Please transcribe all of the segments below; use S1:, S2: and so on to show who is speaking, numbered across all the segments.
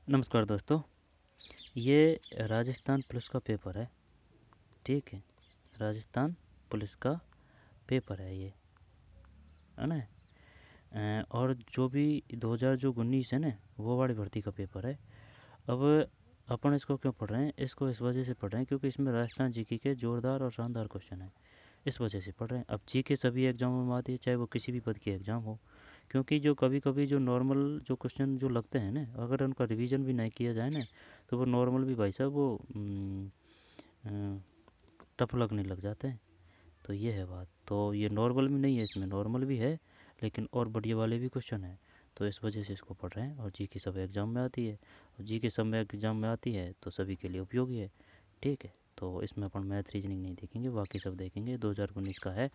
S1: नमस्कार दोस्तों। ये राजस्थान पुलिस का पेपर है। ठीक है, राजस्थान पुलिस का पेपर है ये, है ना। और जो भी 2019 है ना, वो वाली भर्ती का पेपर है। अब अपन इसको क्यों पढ़ रहे हैं? इसको इस वजह से पढ़ रहे हैं क्योंकि इसमें राजस्थान जीके के जोरदार और शानदार क्वेश्चन है। इस वजह से पढ़ रहे हैं। अब जीके सभी एग्जामों में आती है, चाहे वो किसी भी पद की एग्ज़ाम हो। क्योंकि जो कभी कभी जो नॉर्मल जो क्वेश्चन जो लगते हैं ना, अगर उनका रिवीजन भी नहीं किया जाए ना, तो वो नॉर्मल भी भाई साहब वो टफ लगने लग जाते हैं। तो ये है बात। तो ये नॉर्मल भी नहीं है, इसमें नॉर्मल भी है, लेकिन और बढ़िया वाले भी क्वेश्चन हैं। तो इस वजह से इसको पढ़ रहे हैं। और जी की सब एग्ज़ाम में आती है, और जी के सब एग्ज़ाम में आती है तो सभी के लिए उपयोगी है। ठीक है, तो इसमें अपन मैथ रीजनिंग नहीं देखेंगे, बाकी सब देखेंगे। 2019 का है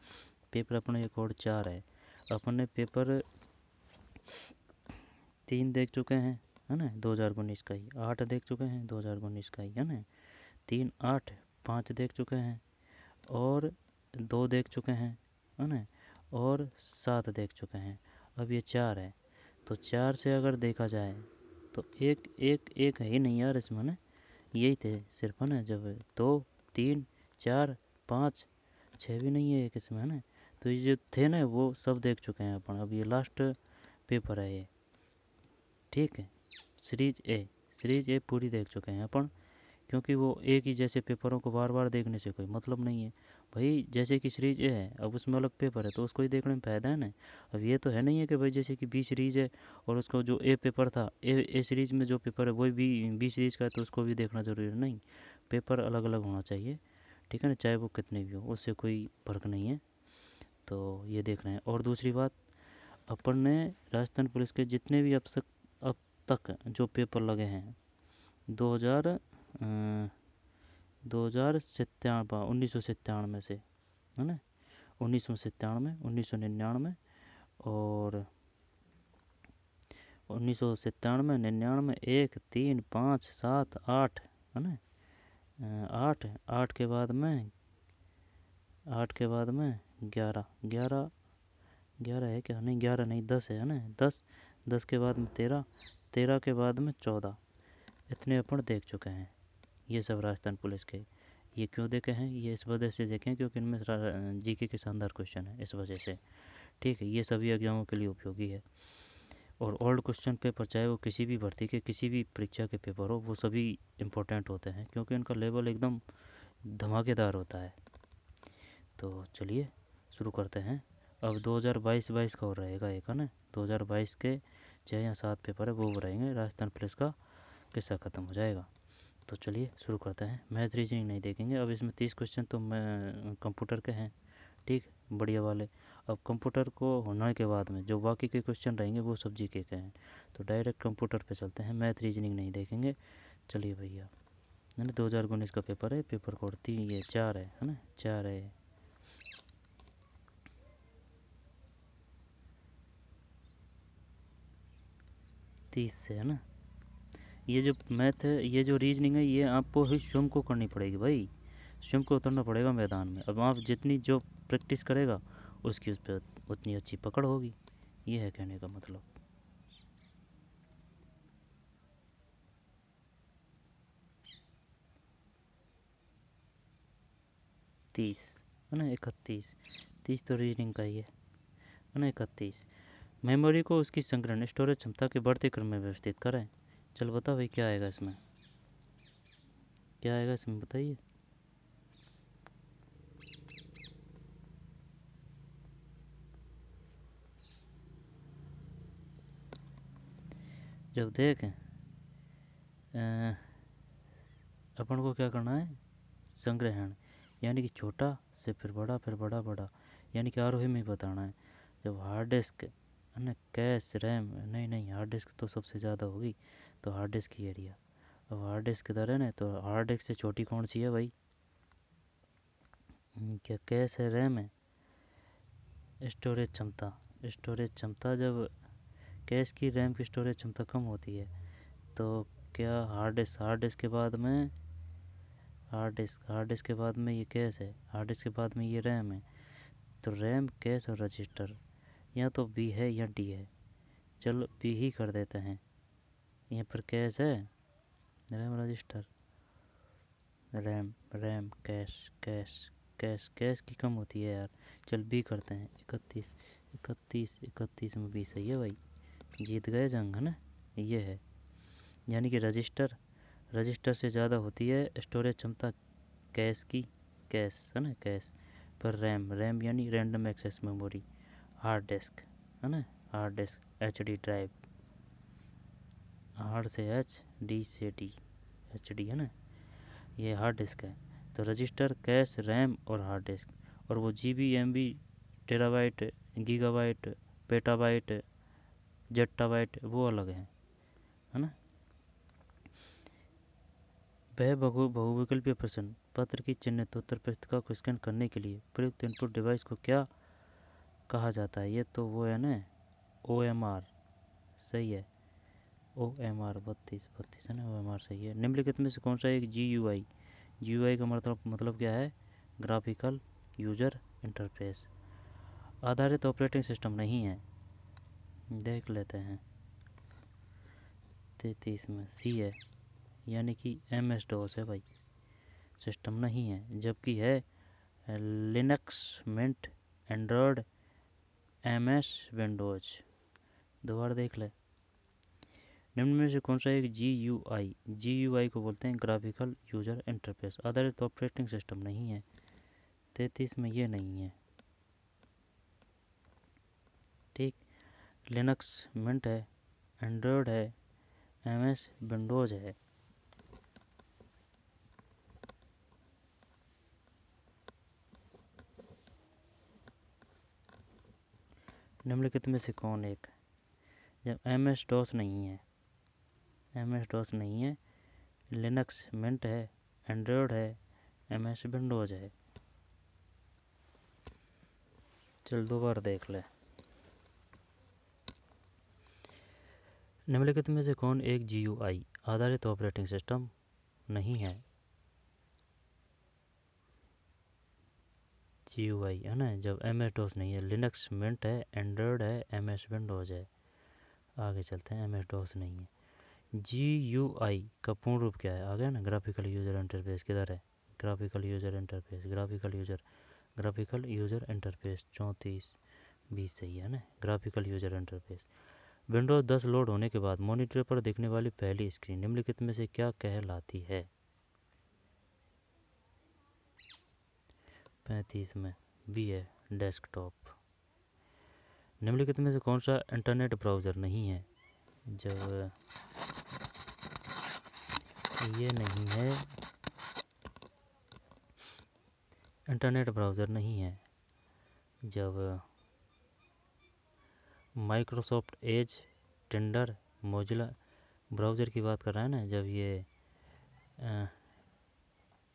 S1: पेपर। अपने एक और 4 है। अपन ने पेपर 3 देख चुके हैं, है ना, 2019 का ही। 8 देख चुके हैं 2019 का ही, है ना। 3 8 5 देख चुके हैं, और 2 देख चुके हैं, है ना, और 7 देख चुके हैं। अब ये 4 है। तो 4 से अगर देखा जाए तो एक एक एक है ही नहीं यार इसमें ना। यही थे सिर्फ, है ना। जब 2 3 4 5 6 भी नहीं है एक इसमें, है ना। तो ये जो थे ना वो सब देख चुके हैं अपन। अब ये लास्ट पेपर है ये। ठीक है, सीरीज ए पूरी देख चुके हैं अपन। क्योंकि वो एक ही जैसे पेपरों को बार बार देखने से कोई मतलब नहीं है भाई। जैसे कि सीरीज ए है, अब उसमें अलग पेपर है तो उसको ही देखने में फ़ायदा है ना। अब ये तो है नहीं है कि भाई जैसे कि बी सीरीज है, और उसको जो ए पेपर था, ए सीरीज में जो पेपर है वही बी सीरीज का है, तो उसको भी देखना ज़रूरी है नहीं। पेपर अलग अलग होना चाहिए, ठीक है ना, चाहे वो कितने भी हो, उससे कोई फ़र्क नहीं है। तो ये देख रहे हैं। और दूसरी बात, अपन ने राजस्थान पुलिस के जितने भी अब तक जो पेपर लगे हैं, 2000 1997 से, है ना, 1997, 1999 और 1997, 99, 1 3 5 7 8, है ना। 8 8 के बाद में 11 11 11 है क्या? नहीं 11 नहीं, 10 है ना। 10 10 के बाद में 13, 13 के बाद में 14। इतने अपन देख चुके हैं। ये सब राजस्थान पुलिस के। ये क्यों देखे हैं? ये इस वजह से देखें क्योंकि इनमें जीके के शानदार क्वेश्चन है, इस वजह से। ठीक है, ये सभी एग्जामों के लिए उपयोगी है। और ओल्ड क्वेश्चन पेपर, चाहे वो किसी भी भर्ती के किसी भी परीक्षा के पेपर हो, वो सभी इम्पोर्टेंट होते हैं क्योंकि उनका लेवल एकदम धमाकेदार होता है। तो चलिए शुरू करते हैं। अब 2022 का हो रहेगा एक, है ना। 2022 के 6 या 7 पेपर है वो रहेंगे। राजस्थान पुलिस का किस्सा ख़त्म हो जाएगा। तो चलिए शुरू करते हैं। मैथ रीजनिंग नहीं देखेंगे। अब इसमें 30 क्वेश्चन तो मैं कंप्यूटर के हैं, ठीक, बढ़िया वाले। अब कंप्यूटर को होने के बाद में जो बाकी के क्वेश्चन रहेंगे वो सब जीके के हैं। तो डायरेक्ट कंप्यूटर पे चलते हैं, मैथ रीजनिंग नहीं देखेंगे। चलिए भैया, है ना। 2019 का पेपर है, पेपर कोड 3 ये 4 है ना, 4 है। तीस से, है ना। ये जो मैथ है, ये जो रीजनिंग है, ये आपको ही स्वयं को करनी पड़ेगी भाई। स्वयं को उतरना पड़ेगा मैदान में। अब आप जितनी जो प्रैक्टिस करेगा, उसकी उस पर उतनी अच्छी पकड़ होगी। ये है कहने का मतलब। 30, है ना। 31, 30 तो रीजनिंग का ही है ना। 31, मेमोरी को उसकी संग्रहण स्टोरेज क्षमता के बढ़ते क्रम में व्यवस्थित करें। चल बता भाई, क्या आएगा इसमें? क्या आएगा इसमें बताइए। जब देख अपन को क्या करना है? संग्रहण, यानी कि छोटा से फिर बड़ा, फिर बड़ा बड़ा, यानी कि आरोही में ही बताना है। जब हार्ड डिस्क, है ना, कैश रैम, नहीं नहीं, हार्ड डिस्क तो सबसे ज़्यादा होगी, तो हार्ड डिस्क की एरिया। अब हार्ड डिस्क किधर है ना, तो हार्ड डिस्क से छोटी कौन सी है भाई? क्या कैश है, रैम है? स्टोरेज क्षमता, स्टोरेज क्षमता जब कैश की रैम की स्टोरेज क्षमता कम होती है, तो क्या हार्ड डिस्क के बाद में हार्ड डिस्क के बाद में ये कैश है, हार्ड डिस्क के बाद में ये रैम है। तो रैम, कैश और रजिस्टर, या तो बी है या डी है। चलो बी ही कर देते हैं। यहाँ पर कैश है, RAM register, RAM RAM cash cash cash cash की कम होती है यार। चल बी करते हैं, 31 31 31 में बी सही है भाई, जीत गए जंग है ना। ये है, यानी कि रजिस्टर रजिस्टर से ज़्यादा होती है स्टोरेज क्षमता कैश की, कैश है ना कैश, पर रैम रैम यानी random access memory. Hard disk है ना, hard disk H D drive, hard से एच, डी से डी, एच डी है ना, ये हार्ड डिस्क है। तो रजिस्टर कैश रैम और हार्ड डिस्क, और वो G B M B terabyte gigabyte petabyte zettabyte वो अलग है ना। वह बहुविकल्पीय प्रश्न पत्र की चिन्हित उत्तर पुस्तिका को स्कैन करने के लिए प्रयुक्त इनपुट डिवाइस को क्या कहा जाता है। ये तो वो है ना, ओ एम आर सही है, ओ एम आर 32 है ना, ओ एम आर सही है। निम्नलिखित में से कौन सा एक जी यू आई का मतलब क्या है, ग्राफिकल यूजर इंटरफेस आधारित ऑपरेटिंग सिस्टम नहीं है। देख लेते हैं, 33 में सी है, यानी कि एम एस डॉस है भाई, सिस्टम नहीं है। जबकि है Linux Mint Android M S Windows. दोबारा देख ले, निम्न में से कौन सा एक जी यू आई को बोलते हैं ग्राफिकल यूजर इंटरफेस आधारित ऑपरेटिंग सिस्टम नहीं है। 33 में ये नहीं है, ठीक। लिनक्स मिंट है, एंड्रॉयड है, एम एस विंडोज है। निम्नलिखित में से कौन एक, जब एम एस डॉस नहीं है, एम एस डॉस नहीं है, लिनक्स मिंट है, एंड्रॉयड है, एम एस विंडोज है। चल दो बार देख ले, निम्नलिखित में से कौन एक जी यू आई आधारित ऑपरेटिंग सिस्टम नहीं है। जी यू आई है ना, जब एम एस डॉस नहीं है, लिनक्स मिंट है, एंड्रॉयड है, एम एस विंडोज है। आगे चलते हैं, एम एस डॉस नहीं है। जी यू आई का पूर्ण रूप क्या है, आ गया ना, ग्राफिकल यूजर इंटरफेस। किधर है, graphical user interface, graphical user interface 34 20 सही है ना, graphical user interface. Windows 10 load होने के बाद मॉनिटर पर दिखने वाली पहली स्क्रीन निम्नलिखित में से क्या कहलाती है। 35 में बी है, डेस्कटॉप। निम्नलिखित में से कौन सा इंटरनेट ब्राउज़र नहीं है, जब ये नहीं है, इंटरनेट ब्राउज़र नहीं है जब Microsoft Edge, Tinder, Mozilla browser की बात कर रहा है ना, जब ये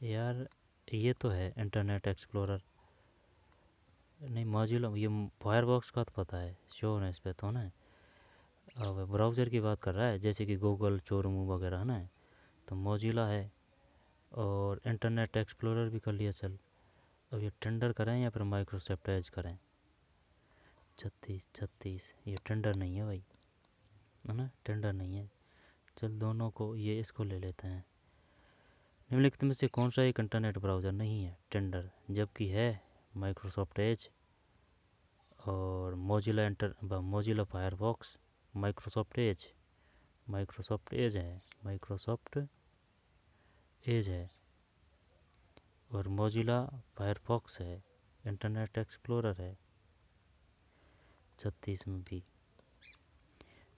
S1: यार ये तो है इंटरनेट एक्सप्लोरर, नहीं मोजिला, ये फायरबॉक्स का तो पता है, श्योर है इस पर तो ना। अब ब्राउज़र की बात कर रहा है जैसे कि गूगल, चोरमू वगैरह है ना, तो मोजिला है। और इंटरनेट एक्सप्लोरर भी कर लिया चल। अब ये टेंडर करें या फिर माइक्रोसॉफ्ट एज करें। 36 ये टेंडर नहीं है भाई, है ना, टेंडर नहीं है। चल दोनों को, ये इसको ले लेते हैं। निम्नलिखित में से कौन सा एक इंटरनेट ब्राउज़र नहीं है, टेंडर, जबकि है माइक्रोसॉफ्ट एज और मोजिला फायरफॉक्स, माइक्रोसॉफ्ट एज है और मोजिला फायरफॉक्स है, इंटरनेट एक्सप्लोरर है। 36 में भी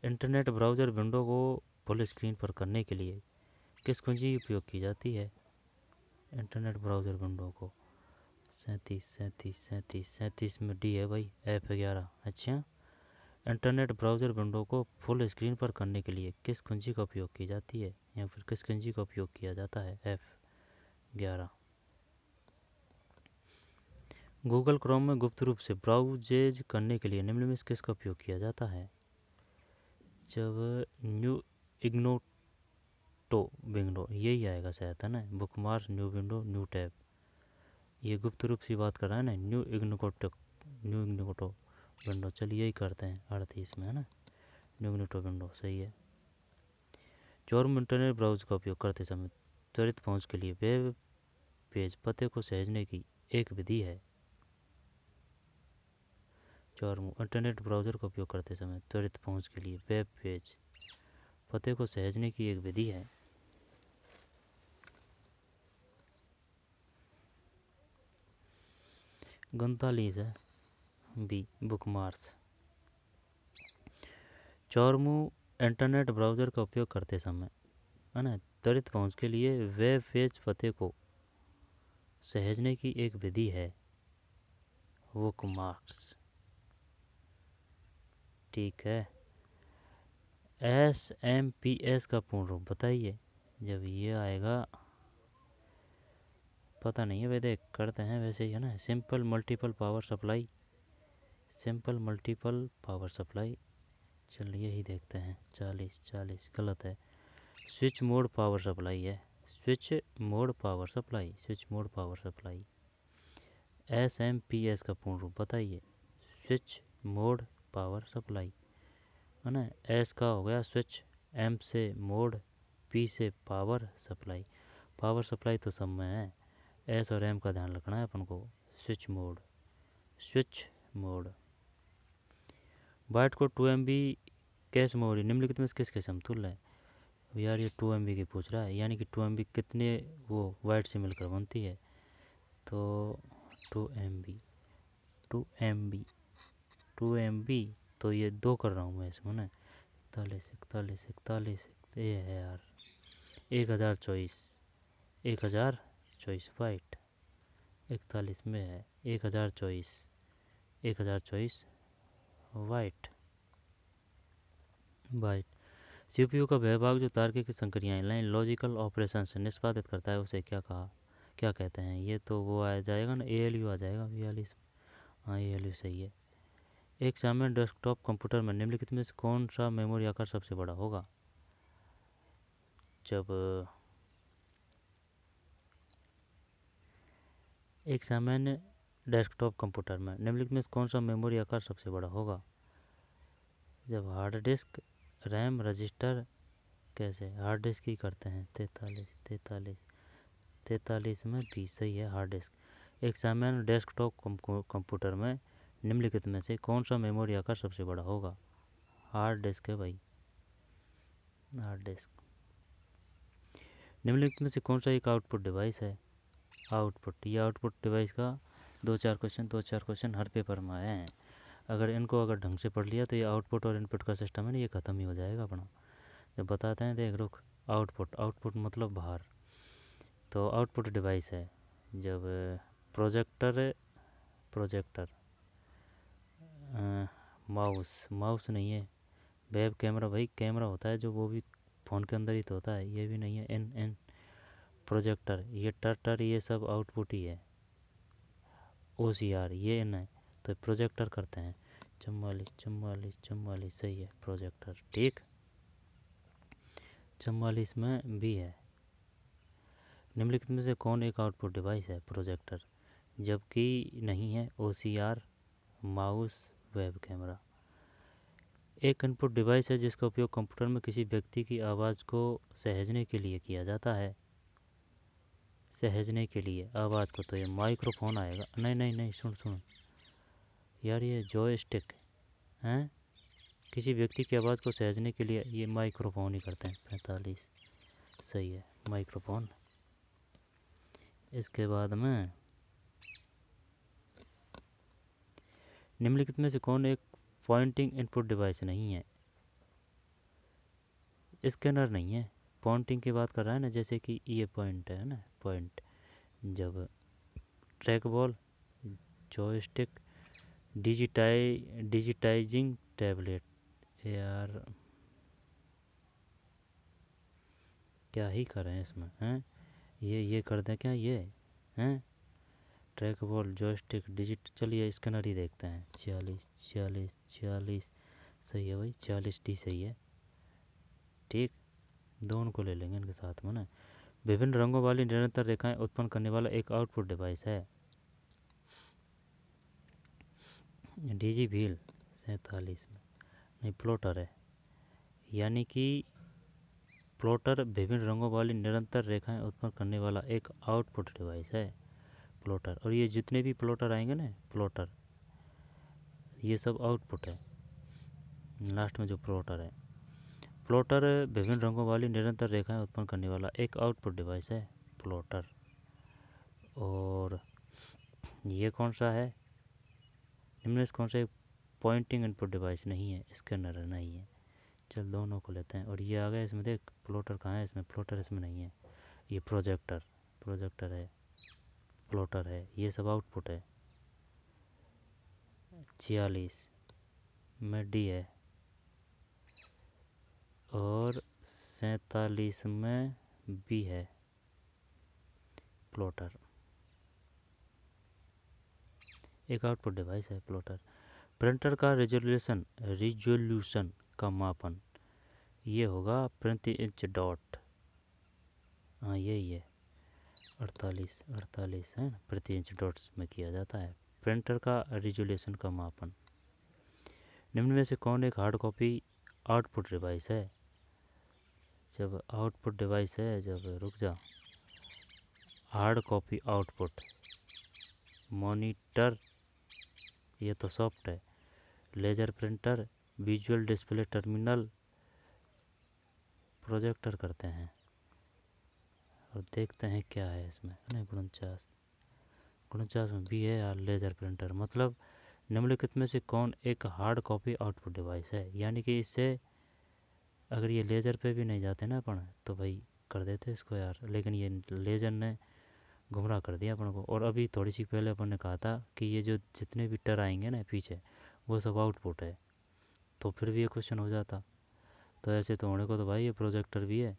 S1: इंटरनेट ब्राउज़र विंडो को फुल स्क्रीन पर करने के लिए किस कुंजी की उपयोग की जाती है, इंटरनेट ब्राउज़र विंडो को। 37 में डी है भाई, F11। अच्छा, इंटरनेट ब्राउज़र विंडो को फुल स्क्रीन पर करने के लिए किस कुंजी का उपयोग की जाती है, या फिर किस कुंजी का उपयोग किया जाता है, F11। गूगल क्रोम में गुप्त रूप से ब्राउजेज करने के लिए निम्न में से किसका उपयोग किया जाता है, जब न्यू इग्नोटो विंडो, यही आएगा शायद है ना, bookmark, new window, new tab, ये गुप्त रूप से बात कर रहा है ना, न्यू इग्नोटो विंडो। चलिए यही करते हैं 38 में है ना, न्यू इग्नोटो विंडो सही है। चौरम इंटरनेट ब्राउज़र का उपयोग करते समय त्वरित पहुंच के लिए वेब पेज पते को सहेजने की एक विधि है। चौरम इंटरनेट ब्राउज़र का उपयोग करते समय त्वरित पहुंच के लिए वेब पेज पते को सहेजने की एक विधि है। गंतालीस है बी, बुकमार्क्स। चौरमू इंटरनेट ब्राउज़र का उपयोग करते समय है ना त्वरित पहुंच के लिए वेब पेज पते को सहेजने की एक विधि है, बुकमार्क्स। ठीक है। SMPS का पूर्ण रूप बताइए। जब ये आएगा पता नहीं है, वे देख करते हैं वैसे ही है ना। Simple multiple power supply, simple multiple power supply. चलिए ही देखते हैं। 40 गलत है। स्विच मोड पावर सप्लाई है, switch mode power supply, switch mode power supply. SMPS का पूर्ण रूप बताइए। स्विच मोड पावर सप्लाई है ना। एस का हो गया स्विच, एम से मोड, पी से पावर सप्लाई। पावर सप्लाई तो सब में है, एस और एम का ध्यान रखना है अपन को। Switch mode, switch mode. Byte को 2 MB कैश मेमोरी निम्नलिखित में किसके समतुल्य है। यार ये 2 MB की पूछ रहा है, यानी कि 2 MB कितने वो बाइट से मिलकर बनती है। तो 2 MB 2 MB तो ये 2 कर रहा हूँ मैं इसमें ना। 41 ये है यार 1024 बाइट। 41 में है 1024 बाइट। CPU का वह भाग जो तार्किक संक्रियाएं लाइन लॉजिकल ऑपरेशन से निष्पादित करता है उसे क्या कहते हैं। ये तो वो आ जाएगा ना, ALU आ जाएगा 42। हाँ ALU सही है। एक सामान्य डेस्कटॉप कंप्यूटर में निम्नलिखित में से कौन सा मेमोरी आकार सबसे बड़ा होगा। जब एक सामान्य डेस्कटॉप कंप्यूटर में निम्नलिखित में से कौन सा मेमोरी आकार सबसे बड़ा होगा। जब हार्ड डिस्क, रैम, रजिस्टर। कैसे हार्ड डिस्क ही करते हैं। 43 में भी सही है हार्ड डिस्क। एक सामान्य डेस्कटॉप कंप्यूटर में निम्नलिखित में से कौन सा मेमोरी आकार सबसे बड़ा होगा। हार्ड डिस्क है भाई, हार्ड डिस्क। निम्नलिखित में से कौन सा एक आउटपुट डिवाइस है। आउटपुट, ये आउटपुट डिवाइस का 2-4 क्वेश्चन हर पेपर में आए हैं। अगर ढंग से पढ़ लिया तो ये आउटपुट और इनपुट का सिस्टम है ना, ये ख़त्म ही हो जाएगा अपना। जब बताते हैं देख रुक, आउटपुट मतलब बाहर। तो आउटपुट डिवाइस है जब प्रोजेक्टर माउस नहीं है। वेब कैमरा भाई, कैमरा होता है जो वो भी फ़ोन के अंदर ही तो होता है, ये भी नहीं है। एन प्रोजेक्टर, ये टर ये सब आउटपुट ही है। OCR ये एन है, तो प्रोजेक्टर करते हैं। 44 सही है प्रोजेक्टर। ठीक, 44 में भी है। निम्नलिखित में से कौन एक आउटपुट डिवाइस है। प्रोजेक्टर, जबकि नहीं है OCR, माउस, वेब कैमरा। एक इनपुट डिवाइस है जिसका उपयोग कंप्यूटर में किसी व्यक्ति की आवाज़ को सहेजने के लिए किया जाता है। सहेजने के लिए आवाज़ को, तो ये माइक्रोफोन आएगा। नहीं सुन यार, ये जॉयस्टिक हैं, किसी व्यक्ति की आवाज़ को सहेजने के लिए ये माइक्रोफोन ही करते हैं। 45 सही है माइक्रोफोन। इसके बाद में निम्नलिखित में से कौन एक पॉइंटिंग इनपुट डिवाइस नहीं है। स्कैनर नहीं है, पॉइंटिंग की बात कर रहा है ना, जैसे कि ये पॉइंट है ना, पॉइंट। जब track ball, joystick, digitising tablet. यार क्या ही करें इसमें हैं। ये कर दें क्या ये हैं। ट्रैक बॉल, जॉयस्टिक, चलिए स्कैनर ही देखते हैं। 46 सही है भाई, 46D सही है। ठीक, दोनों को ले लेंगे इनके साथ में ना। विभिन्न रंगों वाली निरंतर रेखाएं उत्पन्न करने वाला एक आउटपुट डिवाइस है। DG व्हील 47 में नहीं, प्लॉटर है। यानी कि प्लॉटर विभिन्न रंगों वाली निरंतर रेखाएं उत्पन्न करने वाला एक आउटपुट डिवाइस है प्लॉटर। और ये जितने भी प्लॉटर आएंगे ना प्लॉटर, ये सब आउटपुट है। लास्ट में जो प्लॉटर है, प्लॉटर विभिन्न रंगों वाली निरंतर रेखाएं उत्पन्न करने वाला एक आउटपुट डिवाइस है प्लॉटर। और ये कौन सा है, इनमें से कौन सा पॉइंटिंग इनपुट डिवाइस नहीं है, स्कैनर नहीं है। चल दोनों को लेते हैं। और ये आ गया इसमें, देख प्लॉटर कहाँ है, इसमें प्लॉटर इसमें नहीं है। ये प्रोजेक्टर, प्रोजेक्टर है, प्लॉटर है, ये सब आउटपुट है। 46 में डी है और 47 में बी है प्लॉटर। एक आउटपुट डिवाइस है प्लॉटर। प्रिंटर का रिजोल्यूशन का मापन ये होगा प्रति इंच डॉट, हाँ यही है 48 है ना, प्रति इंच डॉट्स में किया जाता है प्रिंटर का रिजोल्यूशन का मापन। निम्न में से कौन एक हार्ड कॉपी आउटपुट डिवाइस है? जब आउटपुट डिवाइस है, जब रुक जा, हार्ड कॉपी आउटपुट, मॉनिटर ये तो सॉफ्ट है, laser printer, visual display terminal, projector करते हैं। और देखते हैं क्या है इसमें, है ना 49 में भी है यार लेज़र प्रिंटर। मतलब निम्नलिखित में से कौन एक हार्ड कॉपी आउटपुट डिवाइस है? यानी कि इससे अगर ये लेज़र पे भी नहीं जाते ना अपन तो भाई कर देते इसको यार, लेकिन ये लेज़र ने गुमराह कर दिया अपन को। और अभी थोड़ी सी पहले अपन ने कहा था कि ये जो जितने भी टर आएंगे ना पीछे वो सब आउटपुट है, तो फिर भी ये क्वेश्चन हो जाता। तो ऐसे तो होने को तो भाई ये प्रोजेक्टर भी है,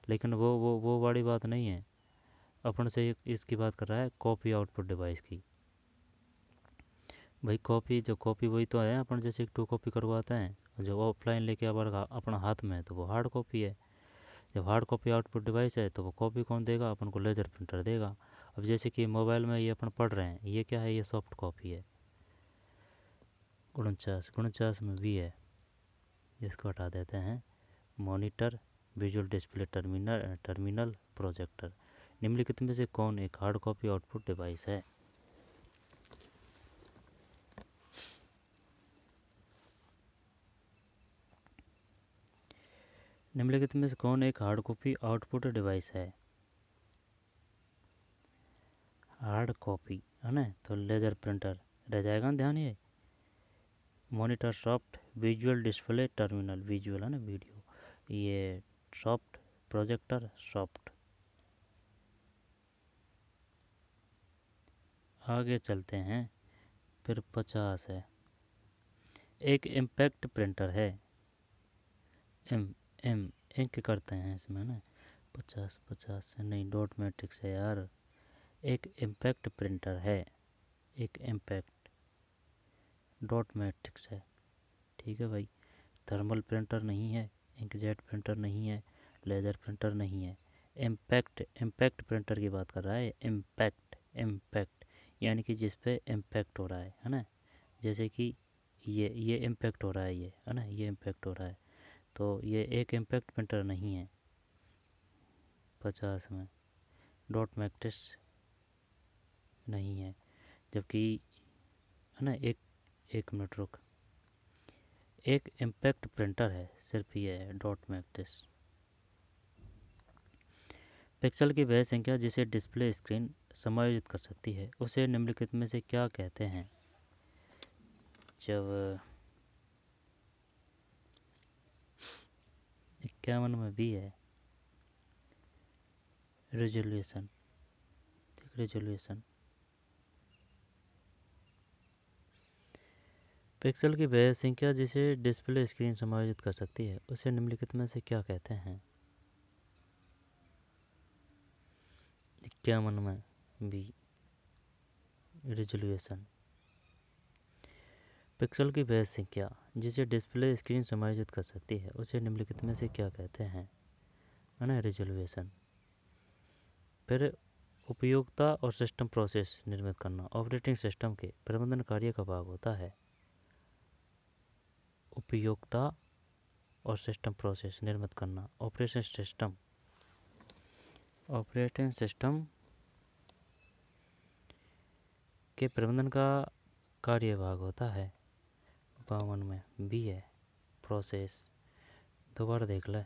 S1: लेकिन वो वाली बात नहीं है। अपन से इसकी बात कर रहा है कॉपी आउटपुट डिवाइस की। भाई कॉपी, जो कॉपी वही तो है अपन जैसे 2 कॉपी करवाते हैं, जो ऑफलाइन लेके अपना हाथ में है तो वो हार्ड कॉपी है। जब हार्ड कॉपी आउटपुट डिवाइस है तो वो कॉपी कौन देगा? अपन को लेजर प्रिंटर देगा। अब जैसे कि मोबाइल में ये अपन पढ़ रहे हैं, ये क्या है? ये सॉफ्ट कॉपी है। 49 में भी है, इसको हटा देते हैं। Monitor, visual display terminal, projector. निम्नलिखित में से कौन एक हार्ड कॉपी आउटपुट डिवाइस है? निम्नलिखित में से कौन एक हार्ड कॉपी आउटपुट डिवाइस है? हार्ड कॉपी है ना, तो लेजर प्रिंटर रह जाएगा ना ध्यान। ये monitor soft, visual display terminal visual है ना वीडियो, ये सॉफ्ट, प्रोजेक्टर सॉफ्ट। आगे चलते हैं, फिर 50 है। एक इम्पैक्ट प्रिंटर है, एम एम इंक करते हैं इसमें ना। 50 से नहीं, डॉट मैट्रिक्स है यार। एक इम्पैक्ट प्रिंटर है, एक इम्पैक्ट डॉट मैट्रिक्स है, ठीक है भाई। थर्मल प्रिंटर नहीं है, इंकजेट प्रिंटर नहीं है, लेज़र प्रिंटर नहीं है। इम्पैक्ट प्रिंटर की बात कर रहा है। इम्पैक्ट यानी कि जिस पे इम्पैक्ट हो रहा है ना। जैसे कि ये इम्पैक्ट हो रहा है, ये है ना, ये इम्पैक्ट हो रहा है, तो ये एक इम्पैक्ट प्रिंटर नहीं है। 50 में डॉट मैट्रिक्स नहीं है, जबकि है ना, एक मिनट रुक, एक इम्पैक्ट प्रिंटर है, सिर्फ ये है डॉट मैट्रिक्स। पिक्सल की वह संख्या जिसे डिस्प्ले स्क्रीन समायोजित कर सकती है उसे निम्नलिखित में से क्या कहते हैं? जब 51 में भी है रेजोल्यूशन, रेजोल्यूशन। पिक्सल की वह संख्या जिसे डिस्प्ले स्क्रीन समायोजित कर सकती है उसे निम्नलिखित में से क्या कहते हैं? 51 में भी रेजोल्यूशन। पिक्सल की वह संख्या जिसे डिस्प्ले स्क्रीन समायोजित कर सकती है उसे निम्नलिखित में से क्या कहते हैं? है ना, रेजोल्यूशन। फिर उपयोगिता और सिस्टम प्रोसेस निर्मित करना ऑपरेटिंग सिस्टम के प्रबंधन कार्य का भाग होता है। उपयोगिता और सिस्टम प्रोसेस निर्मित करना। ऑपरेटिंग सिस्टम के प्रबंधन का कार्यभाग होता है। 52 में बी है प्रोसेस। दोबारा देख ले,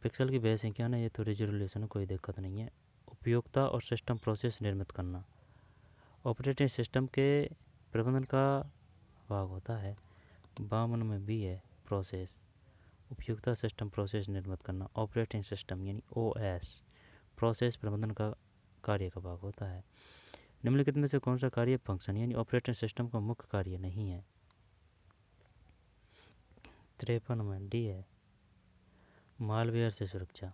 S1: पिक्सल की बेस संख्या ना, ये तो रेजोल्यूशन कोई दिक्कत नहीं है। उपयोगिता और सिस्टम प्रोसेस निर्मित करना। ऑपरेटिंग सिस्टम के प्रबंधन का भाग होता है। 52 में बी है प्रोसेस। उपयोगिता सिस्टम प्रोसेस निर्मित करना। ऑपरेटिंग सिस्टम यानी ओएस प्रोसेस प्रबंधन का कार्य का भाग होता है। निम्नलिखित में से कौन सा कार्य फंक्शन यानी ऑपरेटिंग सिस्टम का मुख्य कार्य नहीं है? 53 में डी है मालवेयर से सुरक्षा।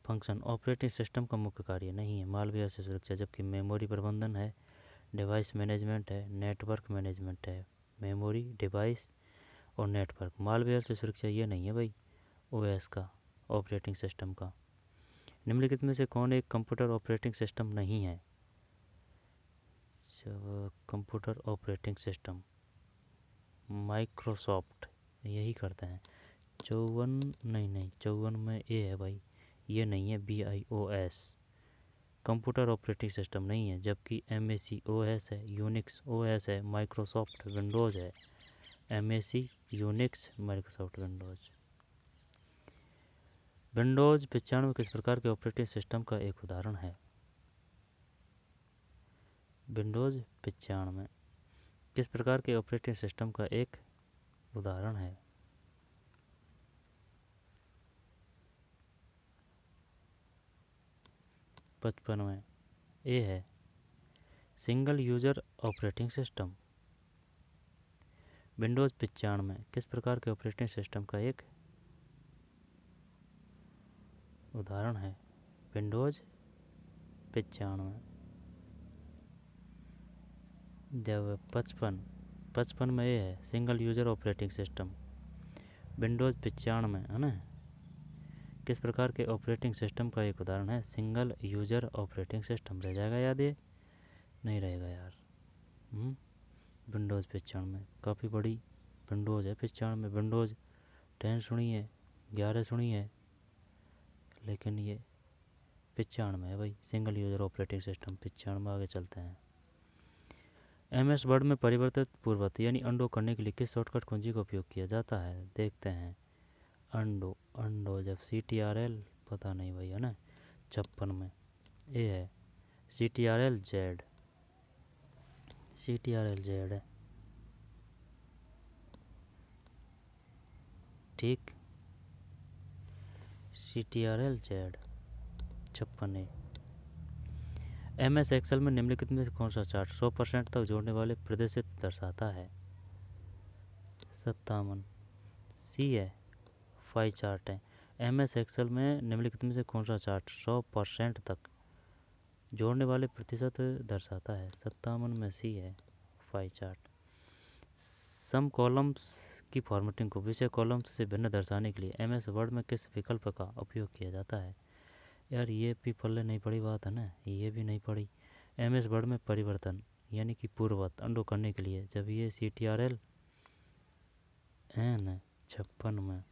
S1: फंक्शन ऑपरेटिंग सिस्टम का मुख्य कार्य नहीं है मालवेयर से सुरक्षा, जबकि मेमोरी प्रबंधन है, डिवाइस मैनेजमेंट है, नेटवर्क मैनेजमेंट है। मेमोरी, डिवाइस और नेटवर्क। मालवेयर से सुरक्षा ये नहीं है भाई ओएस का, ऑपरेटिंग सिस्टम का। निम्नलिखित में से कौन एक कंप्यूटर ऑपरेटिंग सिस्टम नहीं है? कंप्यूटर ऑपरेटिंग सिस्टम माइक्रोसॉफ्ट यही करते हैं। 54 में ए है भाई, ये नहीं है BIOS। कंप्यूटर ऑपरेटिंग सिस्टम नहीं है, जबकि MAC OS है, यूनिक्स OS है, माइक्रोसॉफ्ट विंडोज़ है। MAC Unix Microsoft Windows. Windows 95 किस प्रकार के ऑपरेटिंग सिस्टम का एक उदाहरण है? विंडोज़ 95 किस प्रकार के ऑपरेटिंग सिस्टम का एक उदाहरण है? 55 में ए है single user operating system. Windows 95 किस प्रकार के ऑपरेटिंग सिस्टम का एक उदाहरण है? विंडोज़ 95 जब 55 में ये है single user operating system. Windows 95 है ना, किस प्रकार के ऑपरेटिंग सिस्टम का एक उदाहरण है? Single user operating system. रह जाएगा याद? ये नहीं रहेगा यार। विंडोज़ 95 काफ़ी बड़ी विंडोज़ है। 95 विंडोज़ 10 सुनी है, 11 सुनी है, लेकिन ये 95 है भाई सिंगल यूजर ऑपरेटिंग सिस्टम। 95 आगे चलते हैं। MS वर्ड में परिवर्तित पूर्ववर्ती यानी अंडो करने के लिए किस शॉर्टकट कुंजी का उपयोग किया जाता है? देखते हैं। अंडो जब CTRL पता नहीं भाई है ना। 56 में ए है CTRL Z है ठीक। CTRL Z 56 ए। MS एक्सेल में निम्नलिखित में से कौन सा चार्ट 100% तक जोड़ने वाले प्रदर्शित दर्शाता है? 57 सी है फाई चार्ट है। MS एक्सेल में निम्नलिखित में से कौन सा चार्ट 100% तक जोड़ने वाले प्रतिशत दर्शाता है? 57 में सी है फाई चार्ट। सम कॉलम्स की फॉर्मेटिंग को विषय कॉलम्स से भिन्न दर्शाने के लिए MS वर्ड में किस विकल्प का उपयोग किया जाता है? यार ये भी पल्ले नहीं पड़ी बात है ना, ये भी नहीं पड़ी। MS वर्ड में परिवर्तन यानी कि पूर्ववत अंडो करने के लिए जब ये CTRL N 56 में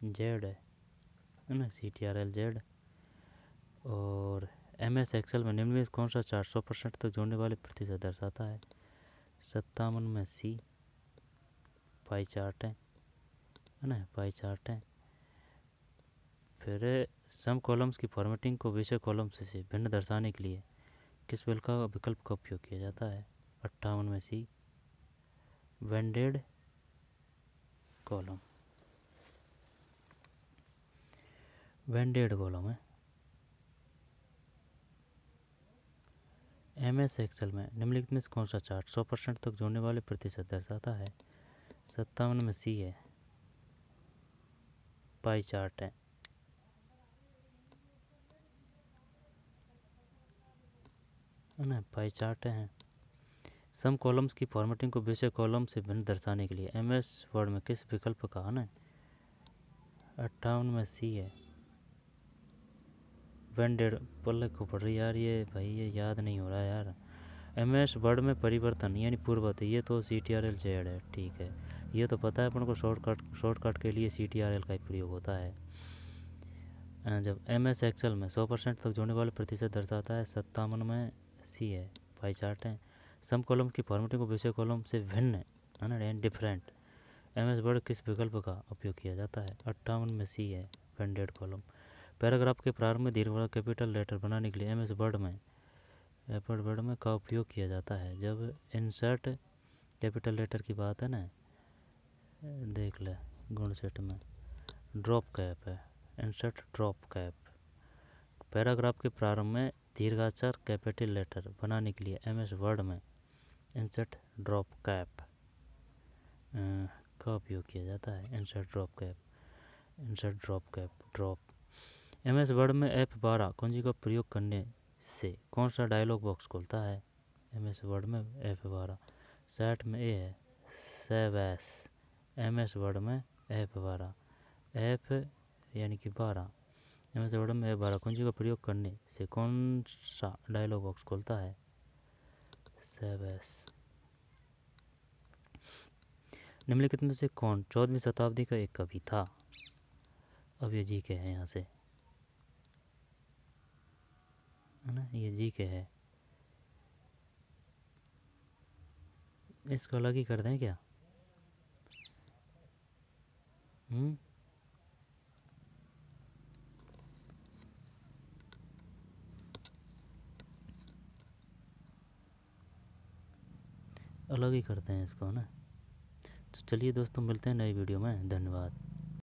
S1: Z है ना, CTRL Z। और MS एक्सेल में निम्न में कौन सा चार्ट 100% तक जोड़ने वाले प्रतिशत दर्शाता है? 57 में सी पाई चार्ट है ना, पाई चार्ट है। फिर सम कॉलम्स की फॉर्मेटिंग को विषय कॉलम्स से भिन्न दर्शाने के लिए किस विकल्प का उपयोग किया जाता है? 58 में सी वेंडेड कॉलम। वेंडेड कॉलम है। MS एक्सेल में निम्नलिखित में कौन सा चार्ट 100% तक जोड़ने वाले प्रतिशत दर्शाता है? 57 में सी है पाई चार्ट है ना, पाई चार्ट है। सम कॉलम्स की फॉर्मेटिंग को विषय कॉलम से भिन्न दर्शाने के लिए MS वर्ड में किस विकल्प का है ना? 58 में सी है वेंडेड। पल्ले को पड़ रही यार ये भाई, ये याद नहीं हो रहा यार। MS वर्ड में परिवर्तन यानी पूर्ववर्ती, ये तो CTRL Z है ठीक है। ये तो पता है अपन को, शॉर्टकट के लिए CTRL का ही प्रयोग होता है। जब MS एक्सेल में 100% तक जोड़ने वाले प्रतिशत दर्शाता है, 57 में C है, पाई चार्ट है। सम कॉलम की फॉर्मेटिंग को विषय कॉलम से भिन्न है ना, एंड डिफरेंट MS वर्ड किस विकल्प का उपयोग किया जाता है, 58 में C है, पेंडेड कॉलम। पैराग्राफ के प्रारंभ में दीर्घ कैपिटल लेटर बनाने के लिए MS वर्ड में का उपयोग किया जाता है। जब इंसर्ट कैपिटल लेटर की बात है ना, देख ले गुण सेट में ड्रॉप कैप है, इंसर्ट ड्रॉप कैप। पैराग्राफ के प्रारंभ में दीर्घाक्षर कैपिटल लेटर बनाने के लिए MS वर्ड में इंसर्ट ड्रॉप कैप का उपयोग किया जाता है। Insert drop cap drop. MS word में F12 कुंजी का प्रयोग करने से कौन सा डायलॉग बॉक्स खुलता है। MS वर्ड में F12, 60 में A है, सेव एस। MS वर्ड में F12, F यानी कि 12, MS वर्ड में F12 कुंजी का प्रयोग करने से कौन सा डायलॉग बॉक्स खुलता है, सेव एस। निम्नलिखित में से कौन 14वीं शताब्दी का एक कवि था। अब ये जी के है, यहाँ से है ना, ये जी के है, इसको अलग ही कर दें क्या। अलग ही करते हैं इसको ना। तो चलिए दोस्तों, मिलते हैं नई वीडियो में, धन्यवाद।